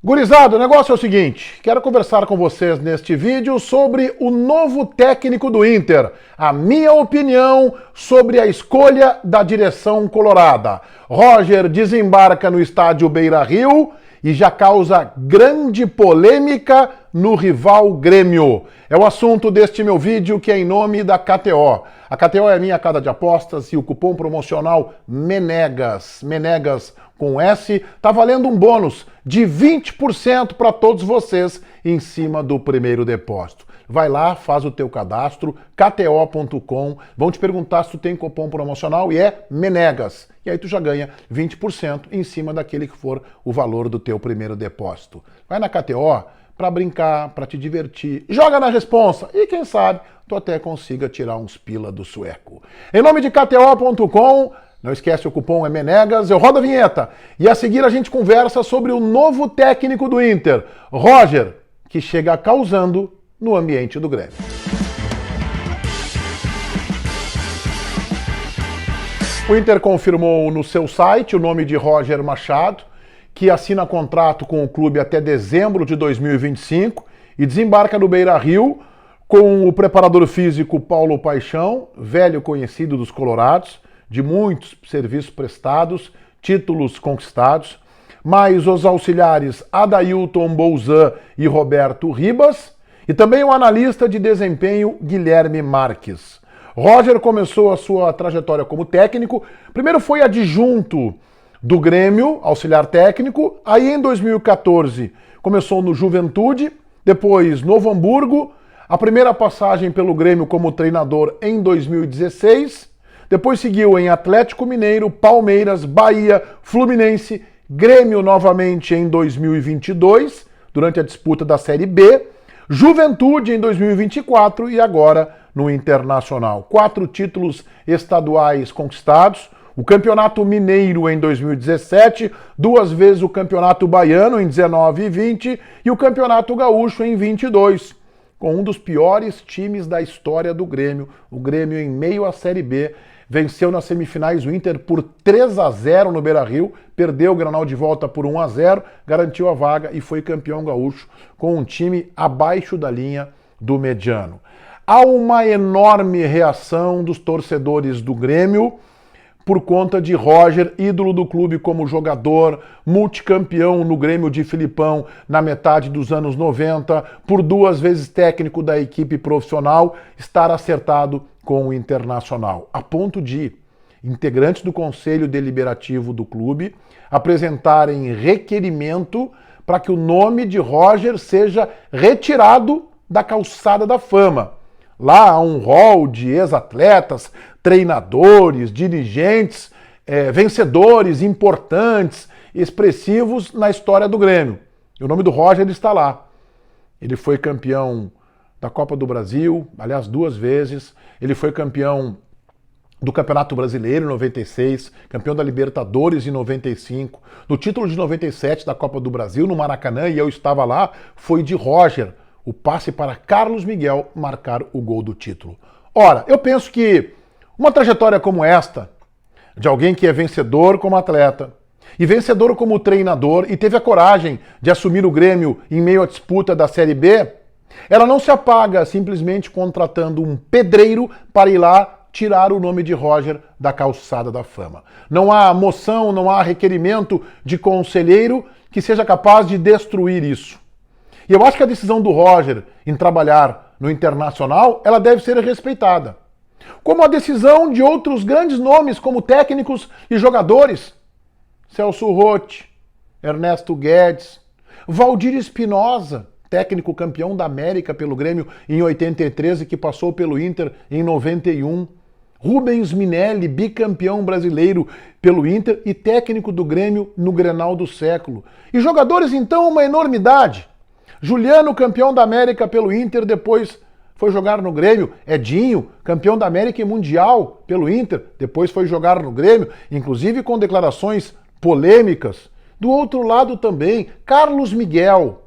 Gurizada, o negócio é o seguinte, quero conversar com vocês neste vídeo sobre o novo técnico do Inter, a minha opinião sobre a escolha da direção colorada. Roger desembarca no estádio Beira-Rio e já causa grande polêmica no rival Grêmio. É o assunto deste meu vídeo, que é em nome da KTO. A KTO é a minha casa de apostas e o cupom promocional MENEGAS com S, tá valendo um bônus de 20% para todos vocês em cima do primeiro depósito. Vai lá, faz o teu cadastro, kto.com, vão te perguntar se tu tem cupom promocional e é MENEGAS. E aí tu já ganha 20% em cima daquele que for o valor do teu primeiro depósito. Vai na KTO para brincar, para te divertir, joga na responsa e quem sabe tu até consiga tirar uns pila do sueco. Em nome de kto.com, não esquece, o cupom é MENEGAS, eu rodo a vinheta. E a seguir a gente conversa sobre o novo técnico do Inter, Roger, que chega causando no ambiente do Grêmio. O Inter confirmou no seu site o nome de Roger Machado, que assina contrato com o clube até dezembro de 2025 e desembarca no Beira-Rio com o preparador físico Paulo Paixão, velho conhecido dos colorados, de muitos serviços prestados, títulos conquistados, mais os auxiliares Adailton Bouzan e Roberto Ribas, e também o analista de desempenho Guilherme Marques. Roger começou a sua trajetória como técnico, primeiro foi adjunto do Grêmio, auxiliar técnico, aí em 2014 começou no Juventude, depois Novo Hamburgo, a primeira passagem pelo Grêmio como treinador em 2016, depois seguiu em Atlético Mineiro, Palmeiras, Bahia, Fluminense, Grêmio novamente em 2022, durante a disputa da Série B, Juventude em 2024 e agora no Internacional. 4 títulos estaduais conquistados, o Campeonato Mineiro em 2017, 2 vezes o Campeonato Baiano em 19 e 20 e o Campeonato Gaúcho em 22. Com um dos piores times da história do Grêmio, o Grêmio em meio à Série B, venceu nas semifinais o Inter por 3-0 no Beira-Rio, perdeu o Granal de volta por 1-0, garantiu a vaga e foi campeão gaúcho com um time abaixo da linha do mediano. Há uma enorme reação dos torcedores do Grêmio por conta de Roger, ídolo do clube como jogador, multicampeão no Grêmio de Filipão na metade dos anos 90, por 2 vezes técnico da equipe profissional, estar acertado com o Internacional, a ponto de integrantes do Conselho Deliberativo do clube apresentarem requerimento para que o nome de Roger seja retirado da calçada da fama. Lá há um rol de ex-atletas, treinadores, dirigentes, vencedores importantes, expressivos na história do Grêmio. E o nome do Roger está lá. Ele foi campeão da Copa do Brasil, aliás, 2 vezes. Ele foi campeão do Campeonato Brasileiro em 96, campeão da Libertadores em 95. No título de 97 da Copa do Brasil, no Maracanã, e eu estava lá, foi de Roger o passe para Carlos Miguel marcar o gol do título. Ora, eu penso que uma trajetória como esta, de alguém que é vencedor como atleta, e vencedor como treinador, e teve a coragem de assumir o Grêmio em meio à disputa da Série B, ela não se apaga simplesmente contratando um pedreiro para ir lá tirar o nome de Roger da calçada da fama. Não há moção, não há requerimento de conselheiro que seja capaz de destruir isso. E eu acho que a decisão do Roger em trabalhar no Internacional, ela deve ser respeitada. Como a decisão de outros grandes nomes como técnicos e jogadores. Celso Roth, Ernesto Guedes, Valdir Espinosa, técnico campeão da América pelo Grêmio em 83 e que passou pelo Inter em 91. Rubens Minelli, bicampeão brasileiro pelo Inter e técnico do Grêmio no Grenal do século. E jogadores, então, uma enormidade. Juliano, campeão da América pelo Inter, depois foi jogar no Grêmio. Edinho, campeão da América e Mundial pelo Inter, depois foi jogar no Grêmio, inclusive com declarações polêmicas. Do outro lado também, Carlos Miguel,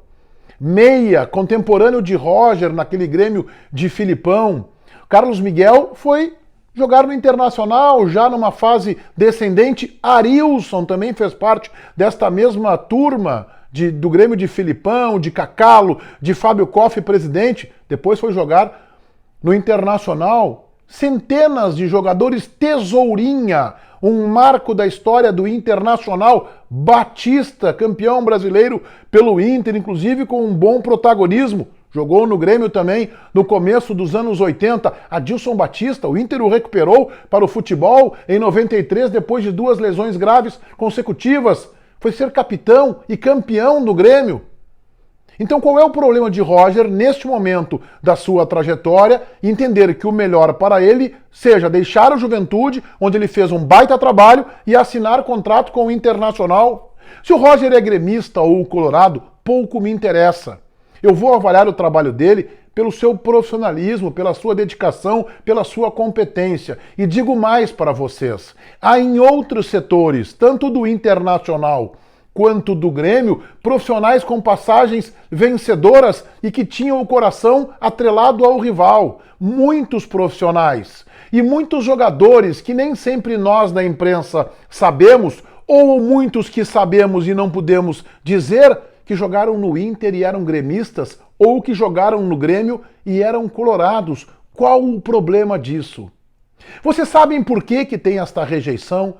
meia, contemporâneo de Roger naquele Grêmio de Filipão. Carlos Miguel foi jogar no Internacional, já numa fase descendente. Arilson também fez parte desta mesma turma do Grêmio de Filipão, de Cacalo, de Fábio Koff, presidente, depois foi jogar no Internacional. Centenas de jogadores, tesourinha, um marco da história do Internacional, Batista, campeão brasileiro pelo Inter, inclusive com um bom protagonismo. Jogou no Grêmio também no começo dos anos 80. Adilson Batista, o Inter o recuperou para o futebol em 93, depois de 2 lesões graves consecutivas. Foi ser capitão e campeão do Grêmio. Então qual é o problema de Roger neste momento da sua trajetória? Entender que o melhor para ele seja deixar o Juventude, onde ele fez um baita trabalho, e assinar contrato com o Internacional. Se o Roger é gremista ou colorado, pouco me interessa. Eu vou avaliar o trabalho dele pelo seu profissionalismo, pela sua dedicação, pela sua competência. E digo mais para vocês, há em outros setores, tanto do Internacional quanto do Grêmio, profissionais com passagens vencedoras e que tinham o coração atrelado ao rival. Muitos profissionais e muitos jogadores que nem sempre nós da imprensa sabemos, ou muitos que sabemos e não podemos dizer, que jogaram no Inter e eram gremistas, ou que jogaram no Grêmio e eram colorados. Qual o problema disso? Vocês sabem por que tem esta rejeição?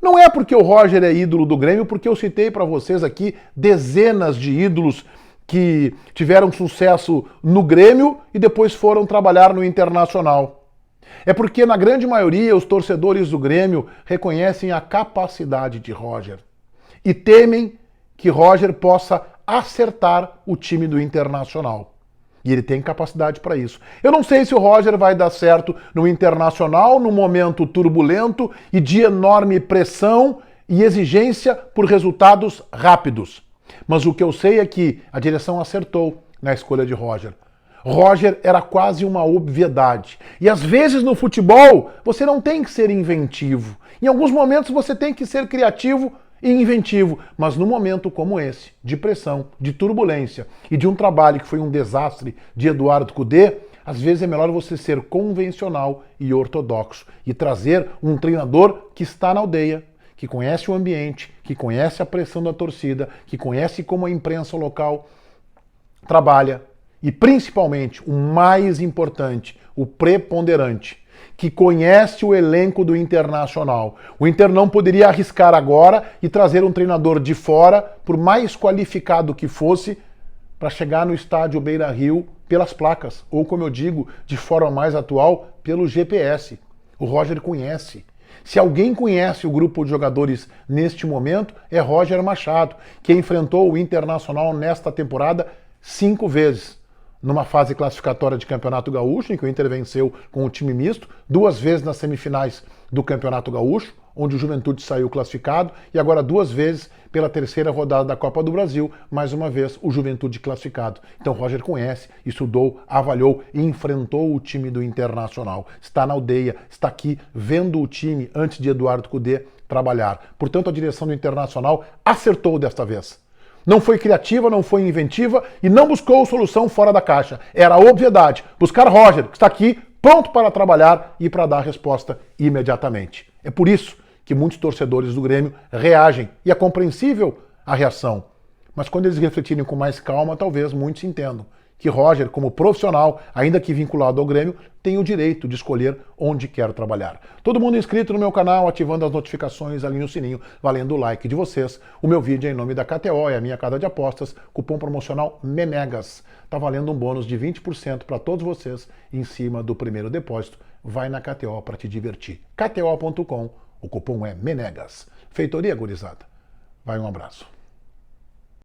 Não é porque o Roger é ídolo do Grêmio, porque eu citei para vocês aqui dezenas de ídolos que tiveram sucesso no Grêmio e depois foram trabalhar no Internacional. É porque, na grande maioria, os torcedores do Grêmio reconhecem a capacidade de Roger e temem que Roger possa acertar o time do Internacional. E ele tem capacidade para isso. Eu não sei se o Roger vai dar certo no Internacional, num momento turbulento e de enorme pressão e exigência por resultados rápidos. Mas o que eu sei é que a direção acertou na escolha de Roger. Roger era quase uma obviedade. E às vezes no futebol você não tem que ser inventivo. Em alguns momentos você tem que ser criativo e inventivo, mas num momento como esse, de pressão, de turbulência e de um trabalho que foi um desastre de Eduardo Cudê, às vezes é melhor você ser convencional e ortodoxo e trazer um treinador que está na aldeia, que conhece o ambiente, que conhece a pressão da torcida, que conhece como a imprensa local trabalha e principalmente, o mais importante, o preponderante, que conhece o elenco do Internacional. O Inter não poderia arriscar agora e trazer um treinador de fora, por mais qualificado que fosse, para chegar no estádio Beira-Rio pelas placas, ou como eu digo, de forma mais atual, pelo GPS. O Roger conhece. Se alguém conhece o grupo de jogadores neste momento, é Roger Machado, que enfrentou o Internacional nesta temporada 5 vezes. Numa fase classificatória de Campeonato Gaúcho, em que o Inter venceu com o time misto, 2 vezes nas semifinais do Campeonato Gaúcho, onde o Juventude saiu classificado, e agora 2 vezes pela 3ª rodada da Copa do Brasil, mais uma vez o Juventude classificado. Então Roger conhece, estudou, avaliou e enfrentou o time do Internacional. Está na aldeia, está aqui vendo o time antes de Eduardo Cudê trabalhar. Portanto, a direção do Internacional acertou desta vez. Não foi criativa, não foi inventiva e não buscou solução fora da caixa. Era obviedade. Buscar Roger, que está aqui, pronto para trabalhar e para dar resposta imediatamente. É por isso que muitos torcedores do Grêmio reagem. E é compreensível a reação. Mas quando eles refletirem com mais calma, talvez muitos entendam que Roger, como profissional, ainda que vinculado ao Grêmio, tem o direito de escolher onde quer trabalhar. Todo mundo inscrito no meu canal, ativando as notificações, alinha o sininho, valendo o like de vocês. O meu vídeo é em nome da KTO, é a minha casa de apostas, cupom promocional MENEGAS. Tá valendo um bônus de 20% para todos vocês em cima do primeiro depósito. Vai na KTO para te divertir. KTO.com, o cupom é MENEGAS. Feitoria, gurizada. Vai, um abraço.